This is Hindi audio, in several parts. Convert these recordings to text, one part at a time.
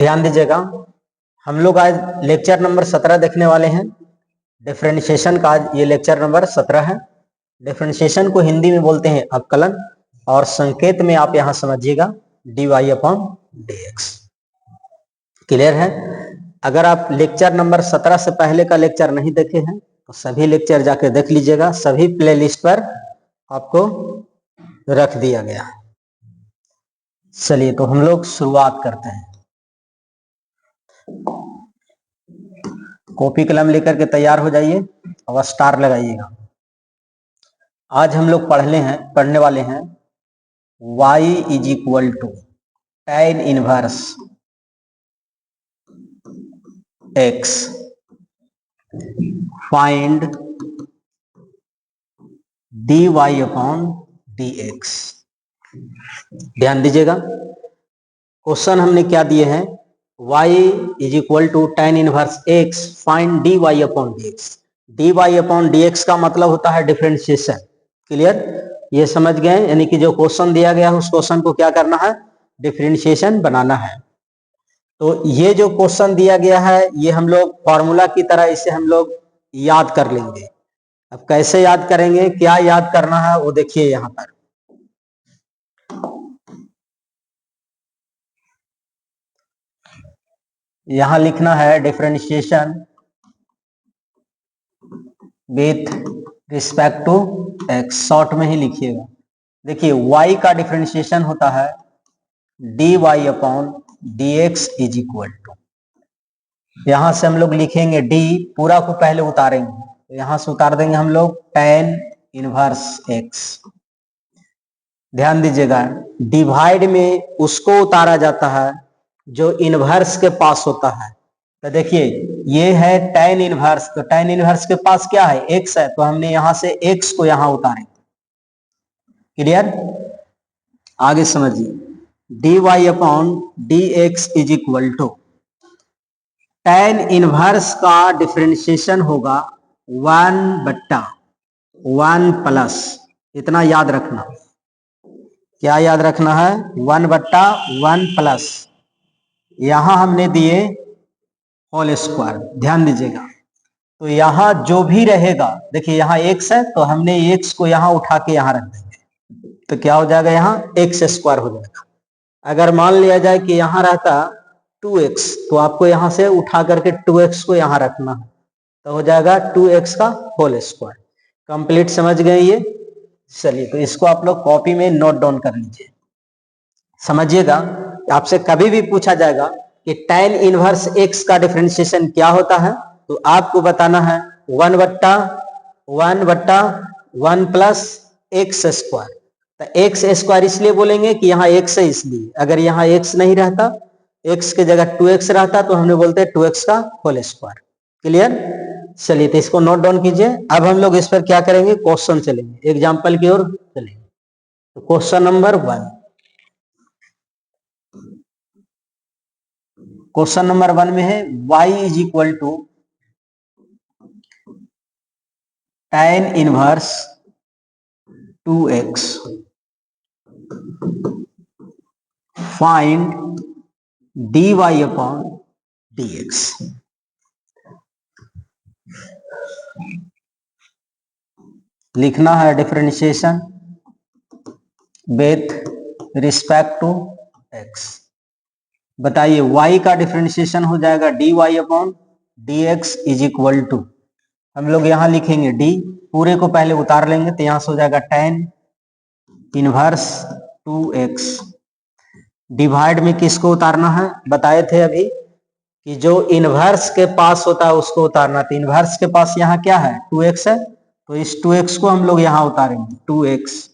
ध्यान दीजिएगा, हम लोग आज लेक्चर नंबर 17 देखने वाले हैं। डिफरेंशिएशन का आज ये लेक्चर नंबर 17 है। डिफरेंशिएशन को हिंदी में बोलते हैं अवकलन, और संकेत में आप यहां समझिएगा dy/dx। क्लियर है? अगर आप लेक्चर नंबर 17 से पहले का लेक्चर नहीं देखे हैं तो सभी लेक्चर जाके देख लीजिएगा, सभी प्लेलिस्ट पर आपको रख दिया गया है। चलिए तो हम लोग शुरुआत करते हैं। कॉपी कलम लेकर के तैयार हो जाइए और स्टार लगाइएगा। आज हम लोग पढ़ने वाले हैं y = tan inverse x, find dy/dx। ध्यान दीजिएगा, क्वेश्चन हमने क्या दिए हैं, y = tan inverse x, find dy/dx। dy/dx का मतलब होता है डिफरेंशिएशन। क्लियर? ये समझ गए? यानी कि जो क्वेश्चन दिया गया है उस क्वेश्चन को क्या करना है, डिफरेंशिएशन बनाना है। तो ये जो क्वेश्चन दिया गया है ये हम लोग फॉर्मूला की तरह इसे हम लोग याद कर लेंगे। अब कैसे याद करेंगे, क्या याद करना है वो देखिए। यहां पर यहां लिखना है differentiation with respect to x, short में ही लिखिएगा। देखिए y का डिफरेंशिएशन होता है dy/dx = यहां से हम लोग लिखेंगे d, पूरा को पहले उतारेंगे तो यहां से उतार देंगे हम लोग tan इनवर्स x। ध्यान दीजिएगा, डिवाइड में उसको उतारा जाता है जो इनवर्स के पास होता है। तो देखिए ये है tan इनवर्स, तो tan इनवर्स के पास क्या है, x है, तो हमने यहां से x को यहां उतारेंगे। क्लियर? आगे समझिए, dy/dx = tan इनवर्स का डिफरेंशिएशन होगा 1/1 प्लस, इतना याद रखना। क्या याद रखना है, 1/1 प्लस, यहां हमने दिए होल स्क्वायर। ध्यान दीजिएगा, तो यहां जो भी रहेगा, देखिए यहां x है तो हमने x को यहां उठा के यहां रख देंगे, तो क्या हो जाएगा, यहां x² हो जाएगा। अगर मान लिया जाए कि यहां रहता 2x, तो आपको यहां से उठा करके 2x को यहां रखना है, तो हो जाएगा 2x का होल स्क्वायर। कंप्लीट समझ गए ये? चलिए तो इसको आप लोग कॉपी में नोट डाउन कर लीजिए। समझिएगा, आपसे कभी भी पूछा जाएगा कि tan इनवर्स x का डिफरेंशिएशन क्या होता है, तो आपको बताना है 1/1 प्लस x²। तो x² इसलिए बोलेंगे कि यहाँ x है इसलिए, अगर यहाँ x नहीं रहता, x के जगह 2x रहता तो हमने बोलते 2x का होल स्क्वायर। क्लियर? चलिए तो इसको नोट डाउन कीजिए। अब हम लोग इस पर क्या करेंगे, क्वेश्चन चलेंगे, एग्जाम्पल की ओर चलेंगे। तो क्वेश्चन नंबर 1, क्वेश्चन नंबर 1 में है y = tan inverse 2x, find dy/dx। लिखना है differentiation with respect to x। बताइए y का डिफरेंशिएशन हो जाएगा dy/dx = हम लोग यहां लिखेंगे d, पूरे को पहले उतार लेंगे तो यहां से हो जाएगा tan इनवर्स 2x। डिवाइड में किसको उतारना है, बताए थे अभी कि जो इनवर्स के पास होता है उसको उतारना। तो इनवर्स के पास यहाँ क्या है, 2x है, तो इस 2x को हम लोग यहाँ उतारेंगे 2x,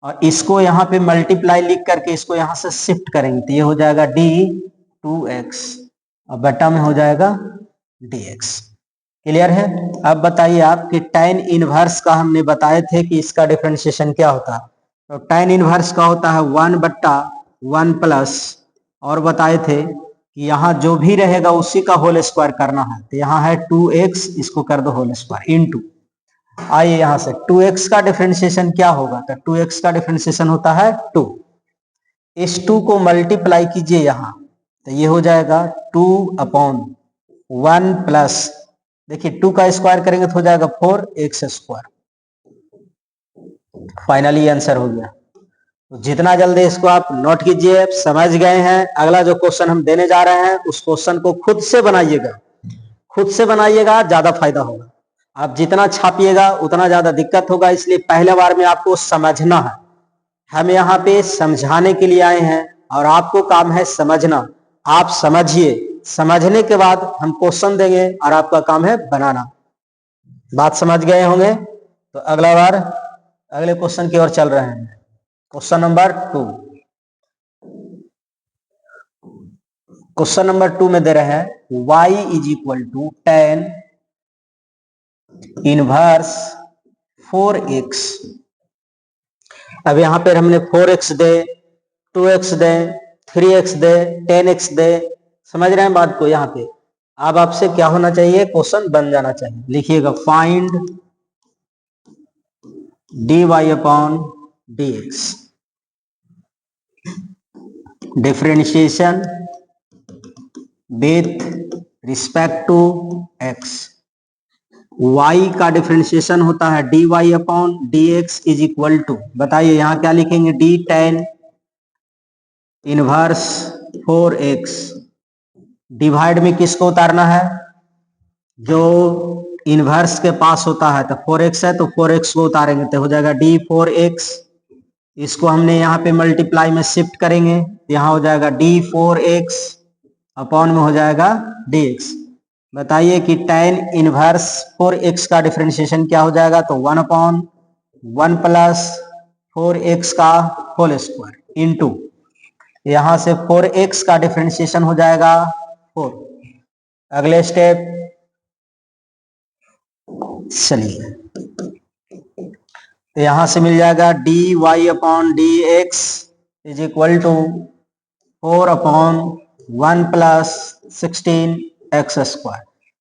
और इसको यहाँ पे मल्टीप्लाई लिख करके इसको यहाँ से शिफ्ट करेंगे, तो ये हो जाएगा d2x और बटा में हो जाएगा dx। क्लियर है? अब बताइए आप कि tan इनवर्स का हमने बताए थे कि इसका डिफरेंशिएशन क्या होता है, तो tan इनवर्स का होता है 1/1 प्लस, और बताए थे कि यहाँ जो भी रहेगा उसी का होल स्क्वायर करना है, तो यहाँ है 2x, इसको कर दो होल स्क्वायर इनटू। आइए यहां से 2x का डिफरेंशिएशन क्या होगा, तो 2x का डिफरेंशिएशन होता है 2। इस 2 को मल्टीप्लाई कीजिए यहाँ, तो ये हो जाएगा 2/1 प्लस, देखिए 2 का स्क्वायर करेंगे तो हो जाएगा 4x²। फाइनली आंसर हो गया। तो जितना जल्दी इसको आप नोट कीजिए, समझ गए हैं। अगला जो क्वेश्चन हम देने जा रहे हैं उस क्वेश्चन को खुद से बनाइएगा, खुद से बनाइएगा, ज्यादा फायदा होगा। आप जितना छापिएगा उतना ज्यादा दिक्कत होगा, इसलिए पहले बार में आपको समझना है। हम यहाँ पे समझाने के लिए आए हैं और आपको काम है समझना। आप समझिए, समझने के बाद हम क्वेश्चन देंगे और आपका काम है बनाना। बात समझ गए होंगे? तो अगला बार अगले क्वेश्चन की ओर चल रहे हैं। क्वेश्चन नंबर 2, क्वेश्चन नंबर 2 में दे रहे हैं y = tan इनवर्स 4x। अब यहां पर हमने 4x दे, 2x दे, 3x दे, 10x दे, समझ रहे हैं बात को? यहां पे अब आपसे क्या होना चाहिए, क्वेश्चन बन जाना चाहिए। लिखिएगा find dy/dx differentiation with respect to x। y का डिफरेंशिएशन होता है dy/dx = बताइए यहां क्या लिखेंगे, d tan inverse 4x। Divide में किसको उतारना है, जो इनवर्स के पास होता है। तो 4x है तो 4x को उतारेंगे तो हो जाएगा d4x। इसको हमने यहाँ पे मल्टीप्लाई में शिफ्ट करेंगे, यहाँ हो जाएगा d4x अपॉन में हो जाएगा dx। बताइए कि tan इनवर्स 4x का डिफरेंशिएशन क्या हो जाएगा, तो 1/1 प्लस 4x का होल स्क्वायर इंटू यहां से 4x का डिफरेंशिएशन हो जाएगा 4। अगले स्टेप चलिए, तो यहां से मिल जाएगा dy/dx = 4/1 प्लस 16x²।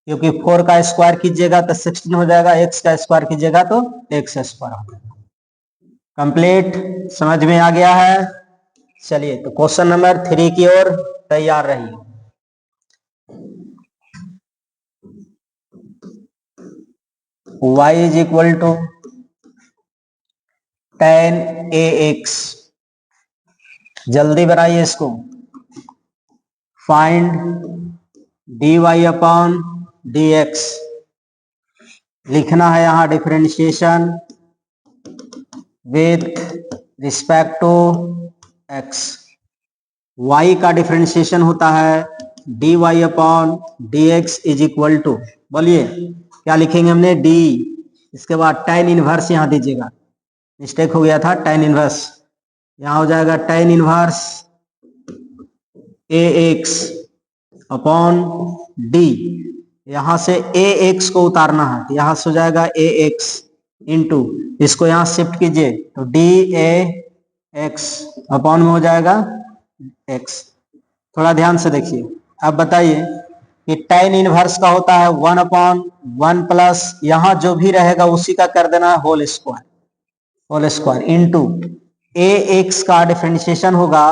क्योंकि 4 का स्क्वायर कीजिएगा तो 16 हो जाएगा, x का स्क्वायर कीजिएगा तो x² हो जाएगा। कंप्लीट, समझ में आ गया है? चलिए तो क्वेश्चन नंबर 3 की ओर तैयार रहिए। y = tan ax, जल्दी बनाइए इसको। फाइंड dy/dx, लिखना है यहां differentiation with respect to x। y का डिफरेंशिएशन होता है dy/dx = बोलिए क्या लिखेंगे हमने, d, इसके बाद tan इनवर्स यहां दीजिएगा, मिस्टेक हो गया था, tan इनवर्स यहां हो जाएगा tan inverse ax upon d। यहां से ax को उतारना है, यहां से हो जाएगा ax इंटू इसको यहां शिफ्ट कीजिए तो dax अपॉन में हो जाएगा x। थोड़ा ध्यान से देखिए। अब बताइए कि tan इनवर्स का होता है 1/1 प्लस यहां जो भी रहेगा उसी का कर देना है होल स्क्वायर इंटू ax का डिफरेंशिएशन होगा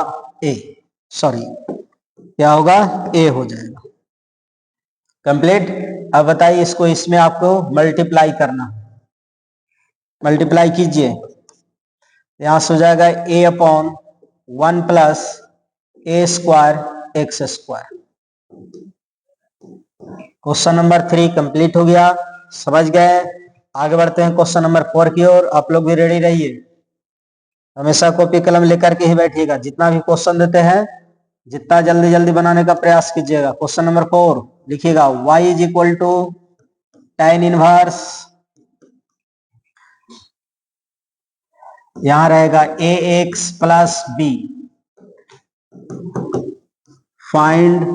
क्या होगा, a हो जाएगा। कंप्लीट। अब बताइए इसको इसमें आपको मल्टीप्लाई करना, मल्टीप्लाई कीजिए, यहां से हो जाएगा a/1 plus a² x²। Question number 3 complete हो गया, समझ गए? आगे बढ़ते हैं क्वेश्चन नंबर 4 की ओर। आप लोग भी रेडी रहिए, हमेशा कॉपी कलम लेकर के ही बैठिएगा। जितना भी क्वेश्चन देते हैं जितना जल्दी जल्दी बनाने का प्रयास कीजिएगा। क्वेश्चन नंबर 4 लिखिएगा y = tan इनवर्स, यहां रहेगा ax plus b। Find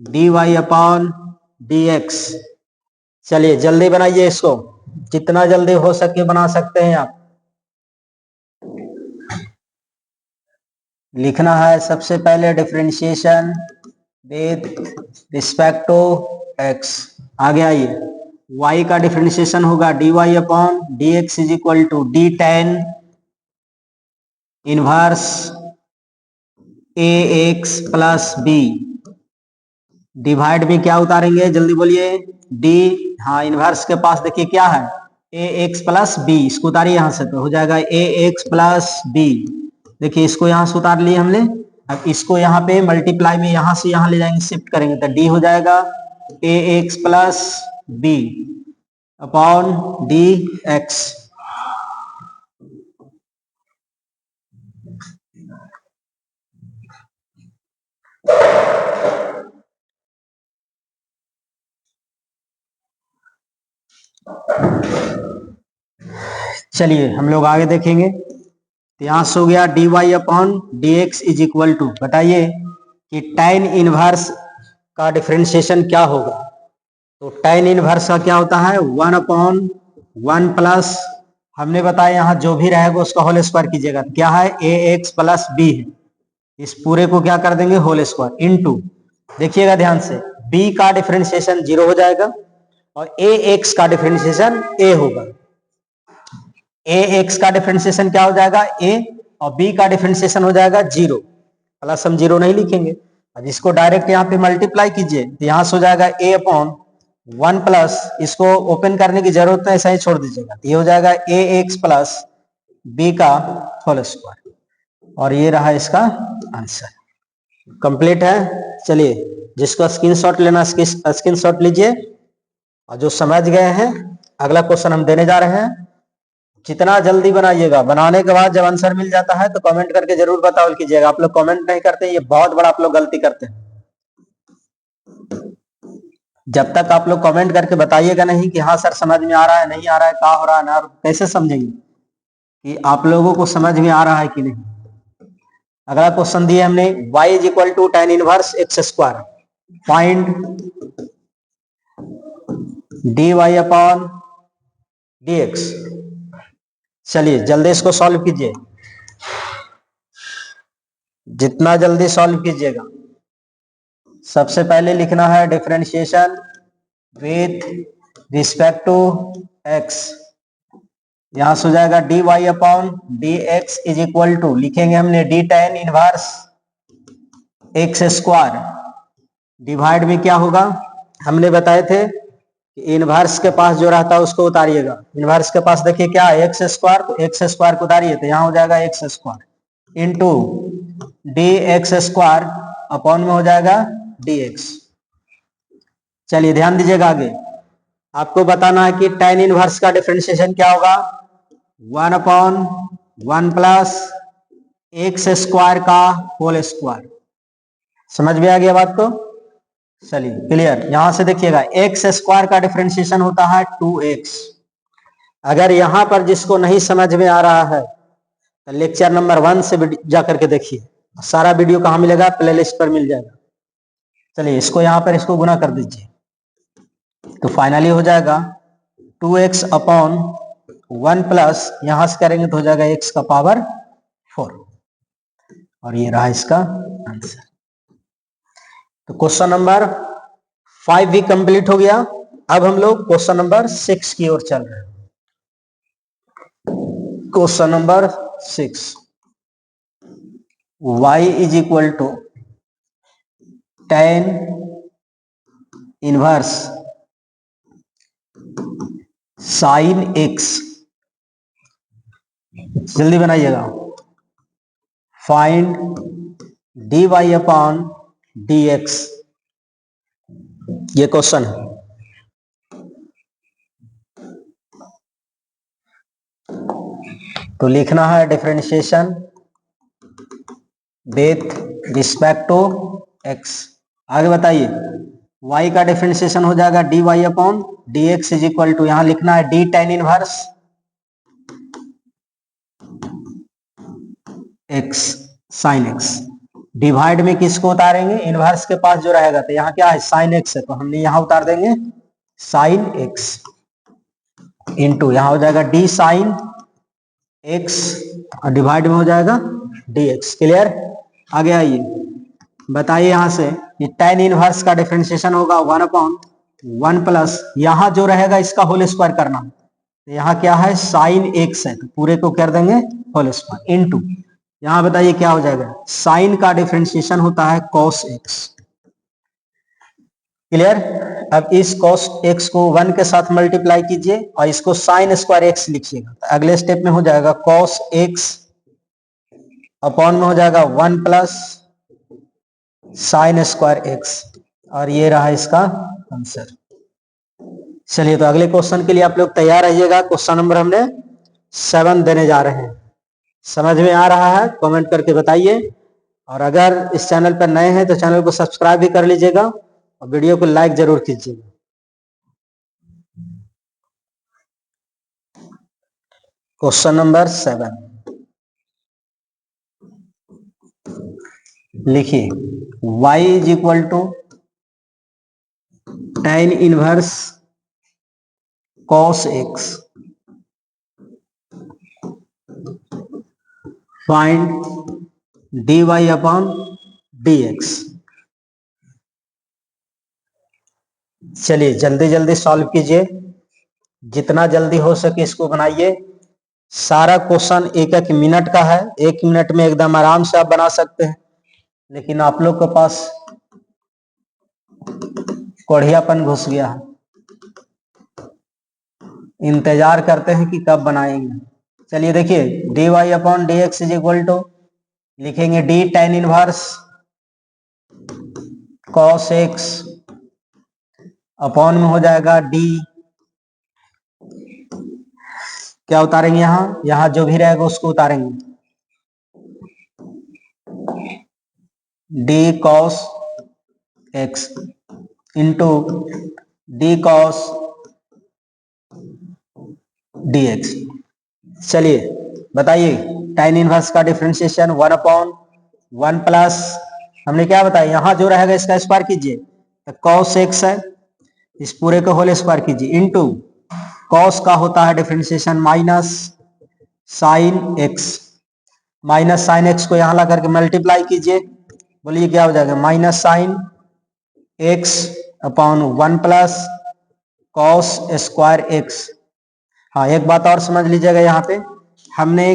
dy/dx। चलिए जल्दी बनाइए इसको, जितना जल्दी हो सके बना सकते हैं आप। लिखना है सबसे पहले differentiation with respect to x। आगे आइए, y का डिफरेंशिएशन होगा dy/dx = d tan इनवर्स ए एक्स प्लस बी, डिवाइड में क्या उतारेंगे जल्दी बोलिए, डी, हाँ इनवर्स के पास देखिए क्या है, ए एक्स प्लस बी, इसको उतारिए यहां से तो हो जाएगा ए एक्स प्लस बी। देखिए इसको यहां से उतार लिए हमने, अब इसको यहाँ पे मल्टीप्लाई में यहां से यहां ले जाएंगे, शिफ्ट करेंगे तो डी हो जाएगा A X plus B upon D X. चलिए हम लोग आगे देखेंगे, तो यहां से हो गया d y upon D x is equal to, बताइए कि tan इनवर्स का डिफरेंशिएशन क्या होगा। तो tan इनवर्स का क्या होता है 1 अपॉन 1 प्लस, हमने बताया यहाँ जो भी रहेगा उसका होल स्क्वायर कीजिएगा, तो क्या है ए एक्स प्लस बी है, इस पूरे को क्या कर देंगे होल स्क्वायर इनटू, देखिएगा ध्यान से, b का डिफरेंशिएशन 0 हो जाएगा और ए एक्स का डिफरेंशिएशन a होगा। ए एक्स का डिफरेंशिएशन क्या हो जाएगा a और b का डिफरेंशिएशन हो जाएगा 0, प्लस हम 0 नहीं लिखेंगे। अब इसको डायरेक्ट यहाँ पे मल्टीप्लाई कीजिए तो यहां से हो जाएगा a अपॉन 1 प्लस, इसको ओपन करने की जरूरत नहीं, ऐसा ही छोड़ दीजिएगा, ये हो जाएगा ए एक्स प्लस बी का होल स्क्वायर, और ये रहा इसका आंसर। कंप्लीट है। चलिए जिसको स्क्रीनशॉट लेना स्क्रीनशॉट लीजिए, और जो समझ गए हैं अगला क्वेश्चन हम देने जा रहे हैं। जितना जल्दी बनाइएगा, बनाने के बाद जब आंसर मिल जाता है तो कमेंट करके जरूर बताओ कीजिएगा। आप लोग कमेंट नहीं करते, ये बहुत बड़ा आप लोग गलती करते हैं। जब तक आप लोग कमेंट करके बताइएगा नहीं कि हाँ सर समझ में आ रहा है, नहीं आ रहा है, क्या हो रहा है ना, कैसे समझेंगे कि आप लोगों को समझ में आ रहा है कि नहीं। अगला क्वेश्चन दिए हमने y is equal to tan inverse x square, find dy upon dx। चलिए जल्दी इसको सॉल्व कीजिए, जितना जल्दी सॉल्व कीजिएगा। सबसे पहले लिखना है differentiation with respect to x, यहां से हो जाएगा d y upon D x is equal to, लिखेंगे हमने d tan inverse x square, divide में क्या होगा, हमने बताए थे कि इनवर्स के पास जो रहता है उसको उतारिएगा। इनवर्स के पास देखिए क्या है एक्स स्क्वायर, तो एक्स स्क्वायर को उतारिए तो यहां हो जाएगा x square into D x square upon में हो जाएगा डी एक्स। चलिए ध्यान दीजिएगा, आगे आपको बताना है कि tan इनवर्स का डिफरेंशिएशन क्या होगा 1 अपॉन 1 प्लस एक्स स्क्वायर का होल स्क्वायर। समझ में आ गया बात को। चलिए क्लियर, यहां से देखिएगा एक्स स्क्वायर का डिफरेंशिएशन होता है 2x। अगर यहां पर जिसको नहीं समझ में आ रहा है तो लेक्चर नंबर 1 से जाकर के देखिए, सारा वीडियो कहां मिलेगा, प्लेलिस्ट पर मिल जाएगा। चलिए इसको यहां पर इसको गुना कर दीजिए, तो फाइनली हो जाएगा 2x अपॉन 1 प्लस, यहां से करेंगे तो हो जाएगा x का पावर 4, और ये रहा इसका आंसर। तो क्वेश्चन नंबर 5 भी कंप्लीट हो गया। अब हम लोग क्वेश्चन नंबर 6 की ओर चल रहे हैं। Question number 6, y is equal to tan inverse sine x, जल्दी बनाइएगा, फाइंड dy अपॉन dx, ये क्वेश्चन है। तो लिखना है differentiation with respect to x। आगे बताइए, y का डिफरेंशिएशन हो जाएगा dy upon dx is equal to, यहां लिखना है d tan inverse x sine x, divide में किसको उतारेंगे, इनवर्स के पास जो रहेगा, तो यहाँ क्या है साइन x है, तो हमने यहां उतार देंगे साइन x इंटू, यहां हो जाएगा d साइन x और डिवाइड में हो जाएगा dx। क्लियर। आगे आइए बताइए, यहां से कि tan इनवर्स का डिफरेंशिएशन होगा 1 अपॉन 1 प्लस, यहां जो रहेगा इसका होल स्क्वायर करना, तो यहाँ क्या है साइन x है, तो पूरे को कर देंगे होल स्क्वायर इंटू, यहां बताइए क्या हो जाएगा, साइन का डिफरेंशिएशन होता है cos x। क्लियर। अब इस cos x को 1 के साथ मल्टीप्लाई कीजिए और इसको साइन स्क्वायर x लिखिएगा। तो अगले स्टेप में हो जाएगा cos x अपॉन में हो जाएगा 1 प्लस साइन स्क्वायर x, और ये रहा इसका आंसर। चलिए तो अगले क्वेश्चन के लिए आप लोग तैयार रहिएगा। क्वेश्चन नंबर हमने 7 देने जा रहे हैं। समझ में आ रहा है कमेंट करके बताइए, और अगर इस चैनल पर नए हैं तो चैनल को सब्सक्राइब भी कर लीजिएगा और वीडियो को लाइक जरूर कीजिएगा। क्वेश्चन नंबर 7 लिखिए, y is equal to tan inverse cos x, find dy upon dx। चलिए जल्दी जल्दी सॉल्व कीजिए, जितना जल्दी हो सके इसको बनाइए। सारा क्वेश्चन एक एक मिनट का है, 1 मिनट में एकदम आराम से आप बना सकते हैं, लेकिन आप लोग के पास कोढ़ियापन घुस गया है, इंतजार करते हैं कि कब बनाएंगे। चलिए देखिए, dy upon D x is equal to लिखेंगे d tan inverse cos x upon में हो जाएगा d, क्या उतारेंगे यहाँ जो भी रहेगा उसको उतारेंगे, d cos x into d cos dx। चलिए बताइए, tan इनवर्स का डिफरेंशिएशन 1 अपॉन 1 प्लस, हमने क्या बताया, यहाँ जो रहेगा इसका स्क्वायर कीजिए, तो cos x है, इस पूरे को होल स्क्वायर कीजिए, इंटू cos का होता है differentiation minus sine x, minus sine x को यहाँ ला करके मल्टीप्लाई कीजिए, बोलिए क्या हो जाएगा, minus sine x upon 1 plus cos square x। हाँ एक बात और समझ लीजिएगा, यहाँ पे हमने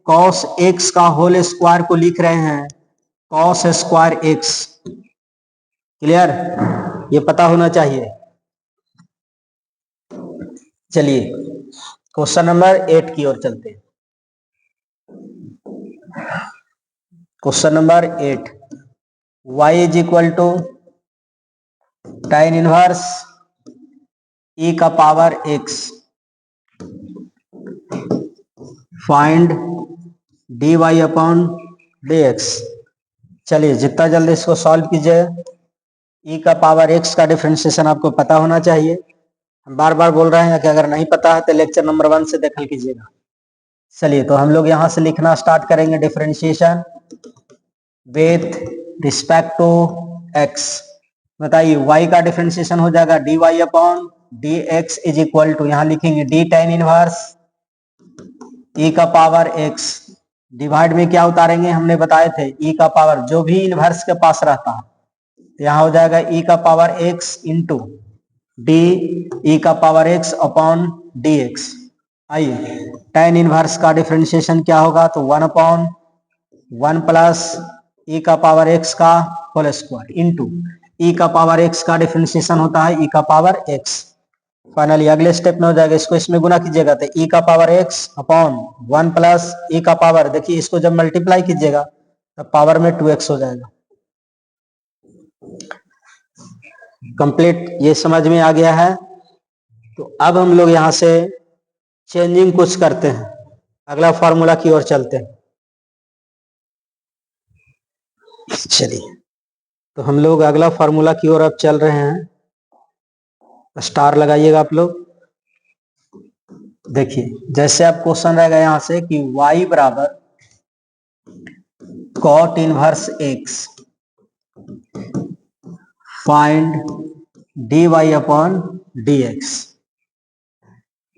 cos x का होल स्क्वायर को लिख रहे हैं cos स्क्वायर x। क्लियर, ये पता होना चाहिए। चलिए क्वेश्चन नंबर 8 की ओर चलते हैं। Question number 8, y is equal to tan inverse e का power x, find dy upon dx। चलिए जितना जल्दी इसको सॉल्व कीजिए, e का पावर x का डिफरेंशिएशन आपको पता होना चाहिए। हम बार बार बोल रहे हैं कि अगर नहीं पता है तो लेक्चर नंबर 1 से देखल कीजिएगा। चलिए तो हम लोग यहां से लिखना स्टार्ट करेंगे, differentiation with respect to x। बताइए y का डिफरेंशिएशन हो जाएगा dy upon dx is equal to, यहां लिखेंगे d tan इनवर्स e का पावर x, डिवाइड में क्या उतारेंगे, हमने बताए थे e का पावर जो भी इनवर्स के पास रहता है, तो यहां हो जाएगा e का power x into d e का पावर x अपॉन dx। आइए tan इनवर्स का डिफरेंशिएशन क्या होगा, तो 1 अपॉन 1 प्लस e का पावर x का होल स्क्वायर इंटू e का पावर x का डिफरेंशिएशन होता है e का पावर x। फाइनली अगले स्टेप में हो जाएगा, इसको इसमें गुना कीजिएगा तो e का power x upon 1 plus e का पावर, देखिए इसको जब मल्टीप्लाई कीजिएगा तब पावर में 2x हो जाएगा। कंप्लीट, ये समझ में आ गया है। तो अब हम लोग यहां से चेंजिंग कुछ करते हैं, अगला फॉर्मूला की ओर चलते हैं। चलिए तो हम लोग अगला फॉर्मूला की ओर अब चल रहे हैं, स्टार लगाइएगा आप लोग। देखिए जैसे आप क्वेश्चन रहेगा यहां से कि y बराबर cot inverse x, find dy upon dx।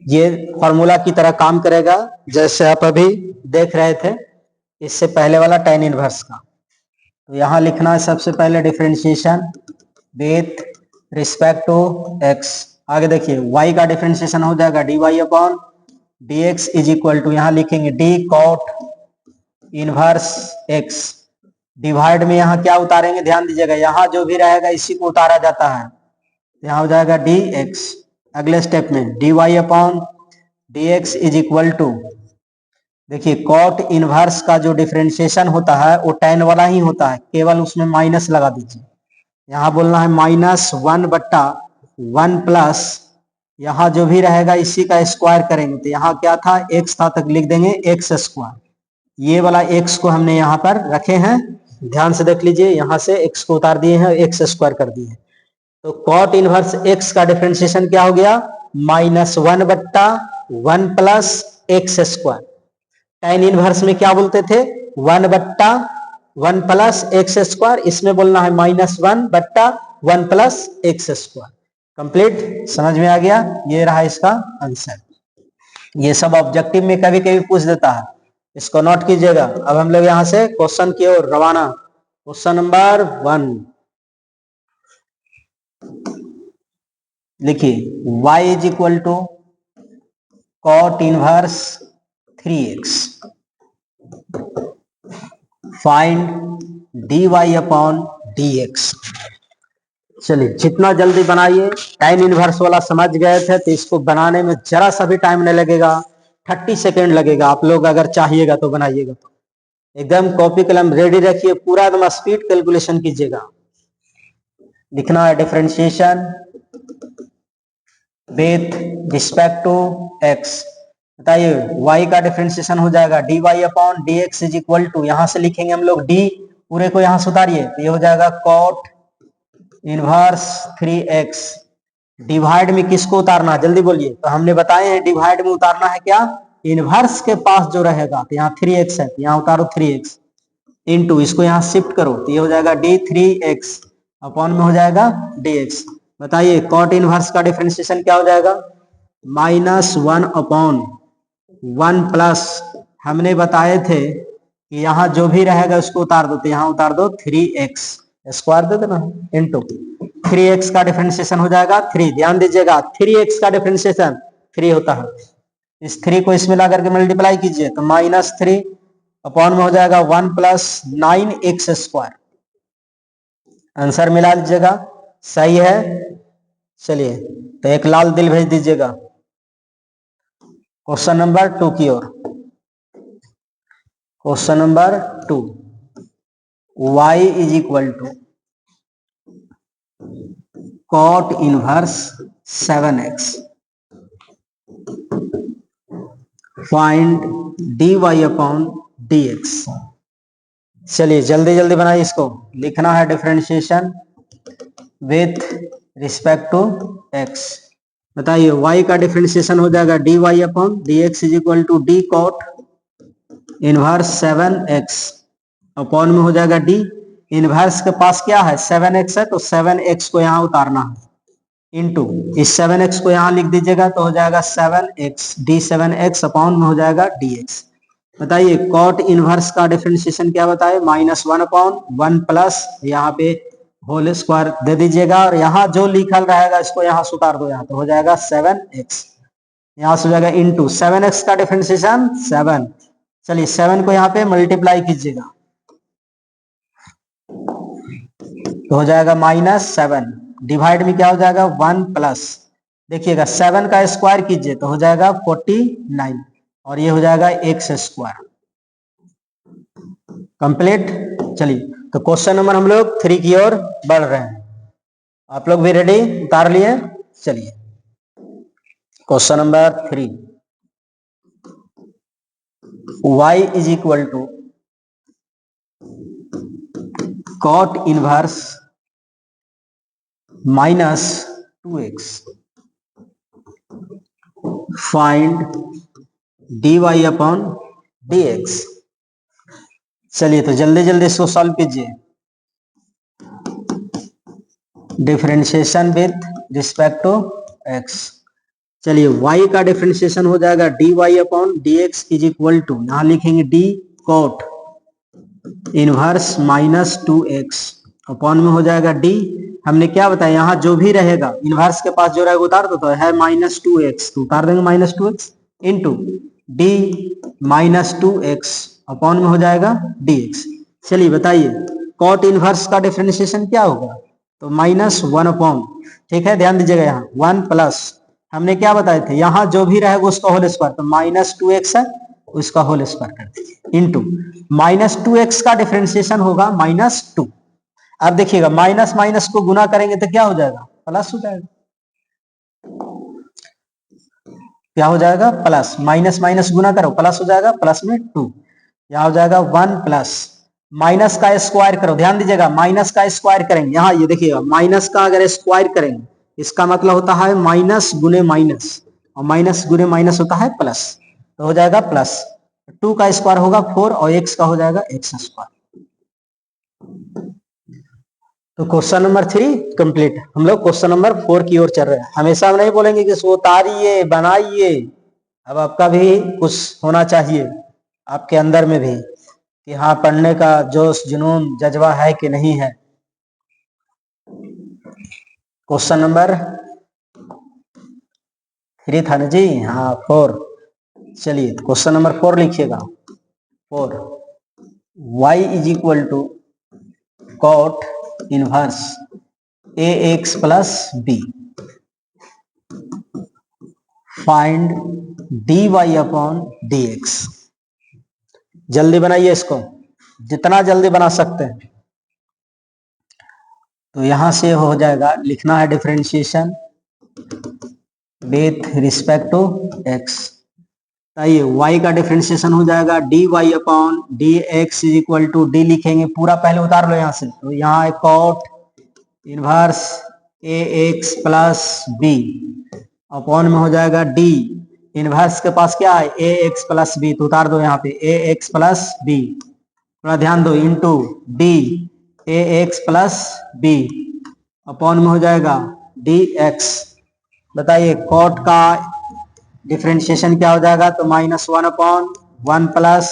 ये फॉर्मूला की तरह काम करेगा जैसे आप अभी देख रहे थे इससे पहले वाला tan इनवर्स का। तो यहां लिखना है सबसे पहले differentiation with respect to x। आगे देखिए y का डिफरेंशिएशन हो जाएगा dy upon dx is equal to, यहां लिखेंगे d cot inverse x divide में यहाँ क्या उतारेंगे, ध्यान दीजिएगा, यहाँ जो भी रहेगा इसी को उतारा जाता है, यहाँ हो जाएगा डी एक्स। अगले स्टेप में d y upon D x is equal to, देखिए कॉट इनवर्स का जो डिफरेंशिएशन होता है वो tan वाला ही होता है, केवल उसमें माइनस लगा दीजिए। यहाँ बोलना है -1/1 प्लस, यहाँ जो भी रहेगा इसी का स्क्वायर करेंगे, तो यहाँ क्या था, x था, तक लिख देंगे x स्क्वायर। ये वाला x को हमने यहाँ पर रखे हैं, ध्यान से देख लीजिए, यहाँ से x को उतार दिए हैं, x स्क्वायर कर दिए हैं। तो कॉट इनवर्स x का डिफरेंशिएशन क्या हो गया, -1/1 plus x square. tan inverse में क्या बोलते थे, 1/1 प्लस x स्क्वायर, इसमें बोलना है -1/1 प्लस x स्क्वायर। कंप्लीट, समझ में आ गया, ये रहा इसका आंसर। ये सब ऑब्जेक्टिव में कभी कभी पूछ देता है, इसको नोट कीजिएगा। अब हम लोग यहाँ से क्वेश्चन की ओर रवाना। क्वेश्चन नंबर 1 लिखिए, y is equal to cot inverse 3x, find dy upon dx। चलिए जितना जल्दी बनाइए, टाइम इनवर्स वाला समझ गए थे तो इसको बनाने में जरा सा भी टाइम नहीं लगेगा, 30 सेकेंड लगेगा। आप लोग अगर चाहिएगा तो बनाइएगा, तो एकदम कॉपी कलम रेडी रखिए, पूरा एकदम स्पीड कैलकुलेशन कीजिएगा। लिखना है differentiation with respect to x। बताइए y का डिफरेंशिएशन हो जाएगा dy upon dx is equal to, यहां से लिखेंगे हम लोग d, पूरे को यहां से उतारिए, तो ये हो जाएगा कॉट इनवर्स 3x। डिवाइड में किसको उतारना, जल्दी बोलिए। तो हमने बताए हैं डिवाइड में उतारना है क्या, इनवर्स के पास जो रहेगा, तो यहाँ 3x है, तो यहाँ उतारो 3x इनटू, इसको यहाँ शिफ्ट करो, तो ये हो जाएगा d3x अपॉन में हो जाएगा dx। बताइए कॉट इनवर्स का डिफरेंशिएशन क्या हो जाएगा, -1 अपॉन 1 प्लस, हमने बताए थे कि यहाँ जो भी रहेगा उसको उतार दो, तो यहाँ उतार दो 3x स्क्वायर दे देना इनटू 3x का डिफरेंशिएशन हो जाएगा 3। ध्यान दीजिएगा 3x का डिफरेंशिएशन 3 होता है, इस 3 को इसमें ला करके मल्टीप्लाई कीजिए, तो -3 अपॉन में हो जाएगा 1 प्लस 9x स्क्वायर। आंसर मिला लीजिएगा, सही है। चलिए तो एक लाल दिल भेज दीजिएगा क्वेश्चन नंबर 2 की ओर। Question number 2, y is equal to cot inverse 7x, find dy upon dx। चलिए जल्दी जल्दी बनाइए इसको। लिखना है differentiation with respect to x। बताइए y का डिफरेंशिएशन हो जाएगा dy upon dx is equal to D cot inverse 7x upon में हो जाएगा d, इनवर्स के पास क्या है 7x है, तो 7x को यहाँ उतारना है इनटू, इस 7x को यहाँ लिख दीजिएगा, तो हो जाएगा 7x d7x अपॉन में हो जाएगा dx। बताइए कॉट इनवर्स का डिफरेंशिएशन क्या बताए, -1 अपॉन 1 प्लस, यहाँ पे होल स्क्वायर दे दीजिएगा, और यहाँ जो लिखल रहेगा इसको यहाँ से उतार दो, यहाँ तो हो जाएगा 7x, यहाँ से हो जाएगा इनटू 7x का डिफरेंशिएशन 7। चलिए 7 को यहाँ पे मल्टीप्लाई कीजिएगा, तो हो जाएगा -7, डिवाइड में क्या हो जाएगा 1 प्लस, देखिएगा 7 का स्क्वायर कीजिए तो हो जाएगा 49, और ये हो जाएगा x स्क्वायर। कंप्लीट। चलिए तो क्वेश्चन नंबर हम लोग 3 की ओर बढ़ रहे हैं, आप लोग भी रेडी, उतार लिए। चलिए question number 3, y is equal to cot inverse -2x, find dy upon dx। चलिए तो जल्दी जल्दी इसको सॉल्व कीजिए। Differentiation with respect to x। चलिए y का डिफरेंशिएशन हो जाएगा dy upon dx is equal to, यहां लिखेंगे d cot inverse -2x upon में हो जाएगा d, हमने क्या बताया यहाँ जो भी रहेगा इनवर्स के पास जो रहेगा उतार दो, तो है -2x, तो उतार देंगे -2x into d -2x upon में हो जाएगा dx। चलिए बताइए कॉट इनवर्स का डिफरेंशिएशन क्या होगा, तो -1 अपॉन, ठीक है ध्यान दीजिएगा यहाँ 1 प्लस हमने क्या बताए थे, यहाँ जो भी रहेगा उसका होल स्क्वायर, तो -2x है उसका होल स्क्वायर कर दीजिए इंटू -2x का डिफरेंशिएशन होगा -2। अब देखिएगा माइनस माइनस को गुना करेंगे तो क्या हो जाएगा, प्लस हो जाएगा, क्या हो जाएगा प्लस, माइनस माइनस गुना करो प्लस हो जाएगा, प्लस में 2, यहाँ हो जाएगा 1 प्लस माइनस का स्क्वायर करो, ध्यान दीजिएगा माइनस का स्क्वायर करेंगे, यहाँ ये देखिएगा माइनस का अगर स्क्वायर करेंगे इसका मतलब होता है माइनस गुने माइनस, और माइनस गुने माइनस होता है प्लस, तो हो जाएगा प्लस 2 का स्क्वायर होगा 4 और x का हो जाएगा x स्क्वायर। तो क्वेश्चन नंबर 3 कंप्लीट। हम लोग क्वेश्चन नंबर 4 की ओर चल रहे हैं। हमेशा हम नहीं बोलेंगे कि इसको उतारिए बनाइए, अब आपका भी कुछ होना चाहिए आपके अंदर में भी कि हाँ पढ़ने का जोश जुनून जज्बा है कि नहीं है। क्वेश्चन नंबर 3 था ना जी, हाँ 4। चलिए क्वेश्चन नंबर 4 लिखिएगा। 4 y is equal to cot inverse ax plus b, find dy upon dx। जल्दी बनाइए इसको, जितना जल्दी बना सकते हैं। तो यहां से हो जाएगा, लिखना है differentiation with respect to x। आइए y का डिफरेंशिएशन हो जाएगा dy upon dx is equal to d लिखेंगे, पूरा पहले उतार लो यहां से, तो यहाँ cot inverse ax plus b upon में हो जाएगा d, इनवर्स के पास क्या है ax प्लस b, तो उतार दो यहाँ पे ax प्लस b, थोड़ा ध्यान दो, into d ax plus b upon में हो जाएगा dx। बताइए कॉट का डिफरेंशिएशन क्या हो जाएगा, तो -1 अपॉन 1 प्लस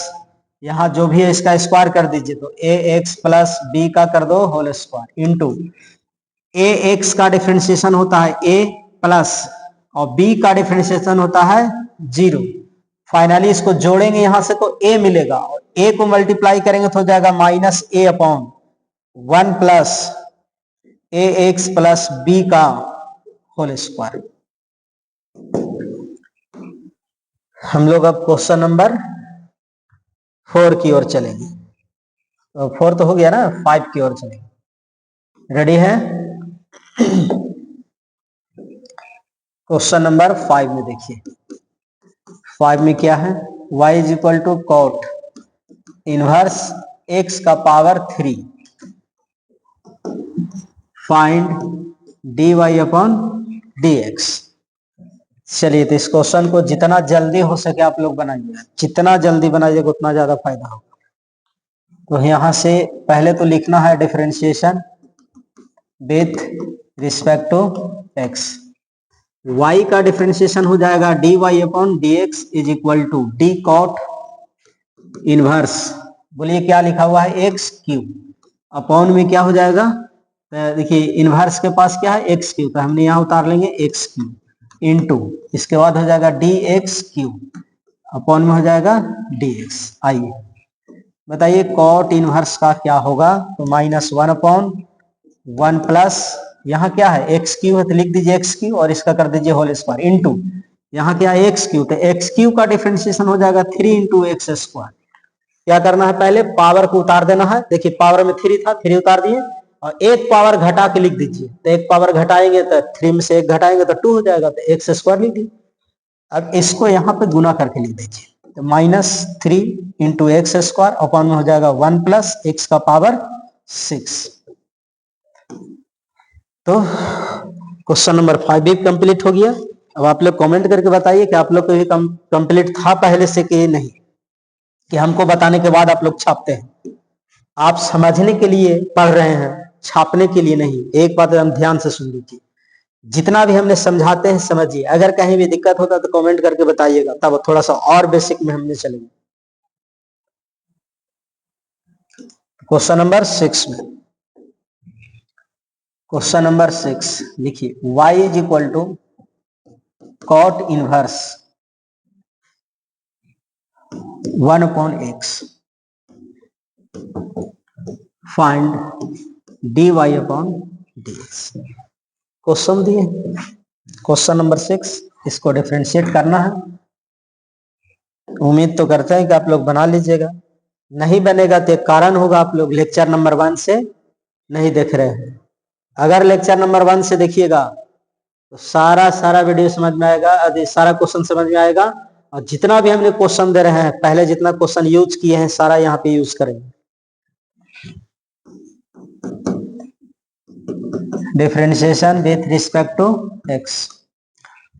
यहाँ जो भी है इसका स्क्वायर कर दीजिए, तो ax प्लस b का कर दो होल स्क्वायर इंटू ax का डिफरेंशिएशन होता है a प्लस और b का डिफरेंशिएशन होता है 0। फाइनली इसको जोड़ेंगे यहां से तो a मिलेगा, और a को मल्टीप्लाई करेंगे तो हो जाएगा -a upon 1 plus ax plus b का होल स्क्वायर। हम लोग अब क्वेश्चन नंबर 4 की ओर चलेंगे। तो 4 तो हो गया ना, 5 की ओर चलेंगे। रेडी है? क्वेश्चन नंबर 5 में देखिए, 5 में क्या है, y is equal to cot inverse x का power 3 find dy upon dx। चलिए तो इस क्वेश्चन को जितना जल्दी हो सके आप लोग बनाइए, जितना जल्दी बनाइएगा उतना ज्यादा फायदा होगा। तो यहां से पहले तो लिखना है differentiation with respect to x। y का डिफरेंशिएशन हो जाएगा dy upon dx is equal to D cot inverse, बोलिए क्या लिखा हुआ है x क्यूब, अपॉन में क्या हो जाएगा, देखिए इनवर्स के पास क्या है x क्यूब, तो हमने यहाँ उतार लेंगे x क्यूब इंटू इसके बाद हो जाएगा dx क्यूब अपॉन में हो जाएगा dx। आइए बताइए कॉट इनवर्स का क्या होगा, तो -1 अपॉन 1 प्लस यहाँ क्या है एक्स क्यू है तो लिख दीजिए एक्स क्यू और इसका कर दीजिए होल स्क्वायर इंटू यहाँ क्या है एक्स क्यू, तो एक्स क्यू का डिफरेंशिएशन हो जाएगा 3 इंटू एक्स स्क्वायर। क्या करना है, पहले पावर को उतार देना है, देखिए पावर में 3 था 3 उतार दिए और एक पावर घटा के लिख दीजिए, तो एक पावर घटाएंगे तो 3 में से एक घटाएंगे तो 2 हो जाएगा, तो एक्स स्क्वायर लिख दीजिए। अब इसको यहाँ पे गुना करके लिख दीजिए, तो -3 इंटू एक्स स्क्वायर अपॉन में हो जाएगा 1 प्लस एक्स का पावर 6। तो क्वेश्चन नंबर 5 भी कंप्लीट हो गया। अब आप लोग कमेंट करके बताइए कि आप लोग को भी कंप्लीट था पहले से कि नहीं, कि हमको बताने के बाद आप लोग छापते हैं। आप समझने के लिए पढ़ रहे हैं, छापने के लिए नहीं। एक बात हम ध्यान से सुन लीजिए, जितना भी हमने समझाते हैं समझिए, अगर कहीं भी दिक्कत होता तो कमेंट करके बताइएगा, तब थोड़ा सा और बेसिक में हमने चलेंगे। क्वेश्चन नंबर 6 में, क्वेश्चन नंबर 6 लिखिए, y is equal to cot inverse 1 upon x। Find dy upon dx। Question दिए, क्वेश्चन नंबर 6, इसको डिफरेंशिएट करना है। उम्मीद तो करते हैं कि आप लोग बना लीजिएगा। नहीं बनेगा तो एक कारण होगा, आप लोग लेक्चर नंबर 1 से नहीं देख रहे हैं। अगर लेक्चर नंबर 1 से देखिएगा तो सारा वीडियो समझ में आएगा, सारा क्वेश्चन समझ में आएगा। और जितना भी हमने क्वेश्चन दे रहे हैं, पहले जितना क्वेश्चन यूज किए हैं सारा यहाँ पे यूज करेंगे। Differentiation with respect to x।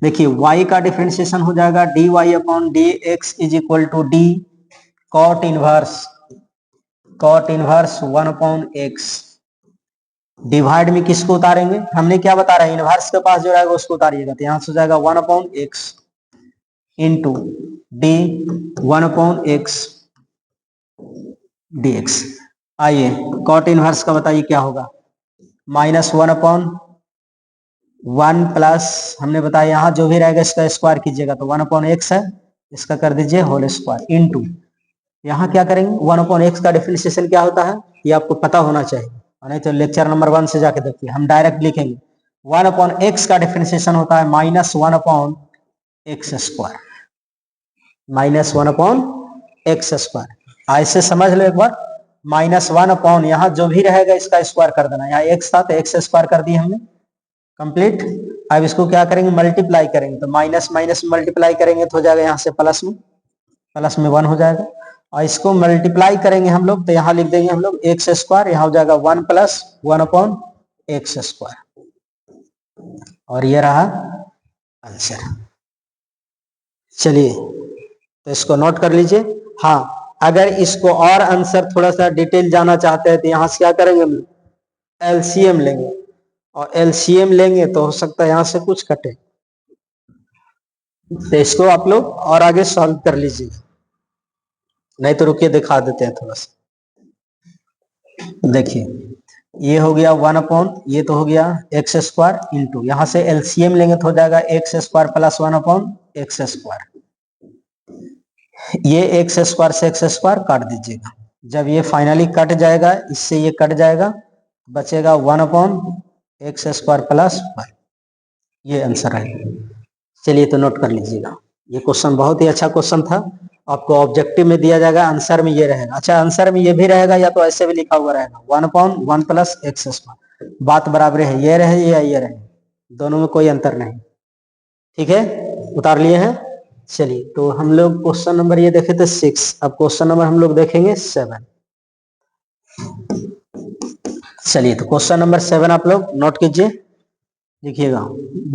देखिए y का डिफरेंशिएशन हो जाएगा dy upon D x is equal to D cot inverse 1 upon x. Divide में किसको उतारेंगे, हमने क्या बता रहे हैं, इनवर्स के पास जो रहेगा उसको उतारिएगा। तो यहां से हो जाएगा 1 upon x into D 1 upon x D x. आइए कॉट इनवर्स का बताइए क्या होगा, -1 अपॉन 1 प्लस, हमने बताया यहाँ जो भी रहेगा इसका स्क्वायर कीजिएगा तो 1 अपॉन एक्स है, इसका कर दीजिए होल स्क्वायर इंटू, यहाँ क्या करेंगे 1 अपॉन एक्स का डिफरेंशिएशन क्या होता है ये आपको पता होना चाहिए, नहीं तो लेक्चर नंबर 1 से जाके देखिए। हम डायरेक्ट लिखेंगे 1 अपॉन एक्स का डिफरेंशिएशन होता है -1 upon x square, -1 upon x square. ऐसे समझ लो एक बार, -1 अपॉन यहाँ जो भी रहेगा इसका स्क्वायर कर देना, यहाँ एक्स था तो एक्स स्क्वायर कर दिए हमने, कंप्लीट। अब इसको क्या करेंगे मल्टीप्लाई करेंगे, तो माइनस माइनस मल्टीप्लाई करेंगे तो हो जाएगा यहाँ से प्लस में 1 हो जाएगा। और इसको मल्टीप्लाई करेंगे हम लोग तो यहाँ लिख देंगे हम लोग एक्स स्क्वायर, यहाँ हो जाएगा 1 प्लस 1 अपॉन एक्स स्क्वायर, और ये रहा आंसर। चलिए तो इसको नोट कर लीजिए। हाँ, अगर इसको और आंसर थोड़ा सा डिटेल जाना चाहते हैं तो यहाँ से क्या करेंगे हम एलसीएम लेंगे, और एलसीएम लेंगे तो हो सकता है यहाँ से कुछ कटे, तो इसको आप लोग और आगे सॉल्व कर लीजिए, नहीं तो रुकिए दिखा देते हैं थोड़ा सा। देखिए ये हो गया 1 अपॉन, ये तो हो गया एक्स स्क्वायर इंटू, यहाँ से एलसीएम लेंगे तो हो जाएगा x square plus 1 upon x square. ये एक्स स्क्वायर से एक्स स्क्वायर काट दीजिएगा, जब ये फाइनली कट जाएगा इससे ये कट जाएगा, बचेगा 1 अपॉन एक्स स्क्वायर प्लस 1, ये आंसर है। चलिए तो नोट कर लीजिएगा, ये क्वेश्चन बहुत ही अच्छा क्वेश्चन था, आपको ऑब्जेक्टिव में दिया जाएगा, आंसर में ये रहेगा। अच्छा आंसर में ये भी रहेगा या तो ऐसे भी लिखा हुआ रहेगा 1 अपॉन 1 प्लस एक्स स्क्वायर, बात बराबर है, ये रहे या ये रहे, दोनों में कोई अंतर नहीं। ठीक है, उतार लिए हैं। चलिए तो हम लोग क्वेश्चन नंबर ये देखे थे 6, अब क्वेश्चन नंबर हम लोग देखेंगे 7। चलिए तो क्वेश्चन नंबर 7 आप लोग नोट कीजिए, देखिएगा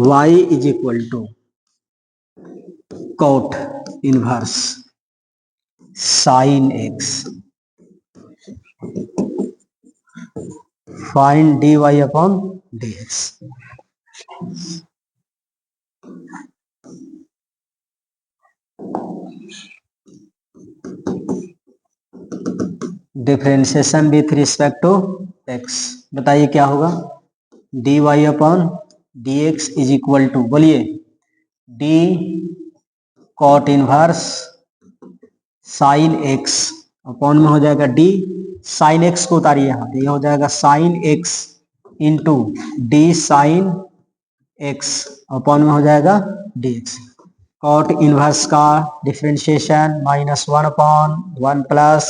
y is equal to cot inverse sine x, find dy upon dx। Differentiation with respect to x, बताइए क्या होगा, dy upon dx is equal to, बोलिए d cot inverse sine x upon में हो जाएगा d साइन x को उतारिए यहाँ, ये हो जाएगा sine x into d sine x upon में हो जाएगा dx। कॉट इनवर्स का डिफरेंशिएशन -1 अपॉन 1 प्लस,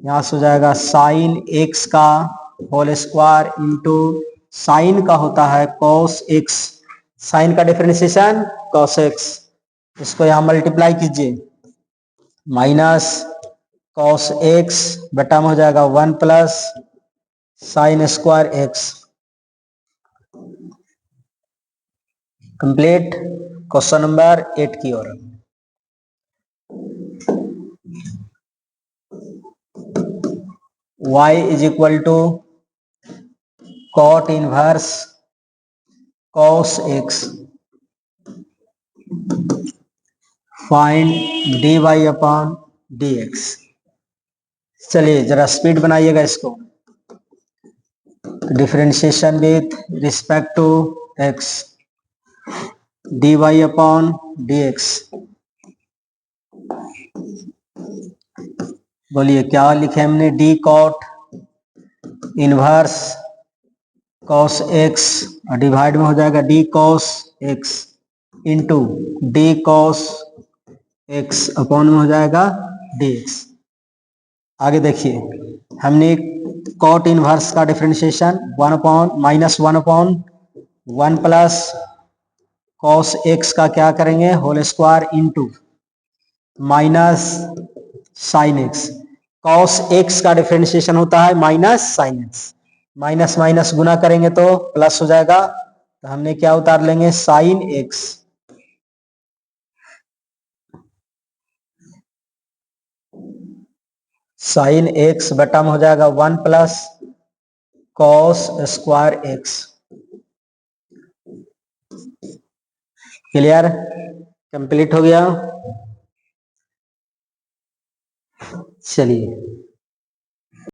यहाँ से हो जाएगा साइन x का होल स्क्वायर इंटू साइन का होता है कॉस x, साइन का डिफरेंशिएशन कॉस x, इसको यहाँ मल्टीप्लाई कीजिए, माइनस कॉस x बटा में हो जाएगा 1 plus sine square x, complete. Question number 8 की ओर, y is equal to cot inverse cos x, find dy upon dx। चलिए जरा स्पीड बनाइएगा इसको, differentiation with respect to x, dy upon dx, बोलिए क्या लिखे हमने, d cot inverse cos x और डिवाइड में हो जाएगा d cos x into d cos x upon में हो जाएगा डी एक्स। आगे देखिए हमने कॉट इनवर्स का डिफरेंशिएशन 1 प्लस कॉस एक्स का क्या करेंगे whole square into minus sine X. Cos X का डिफरेंशिएशन होता है minus sine X, minus minus गुना करेंगे तो प्लस हो जाएगा, तो हमने क्या उतार लेंगे साइन एक्स। साइन एक्स बटा में हो जाएगा 1 plus cos square x. Clear, complete हो गया। चलिए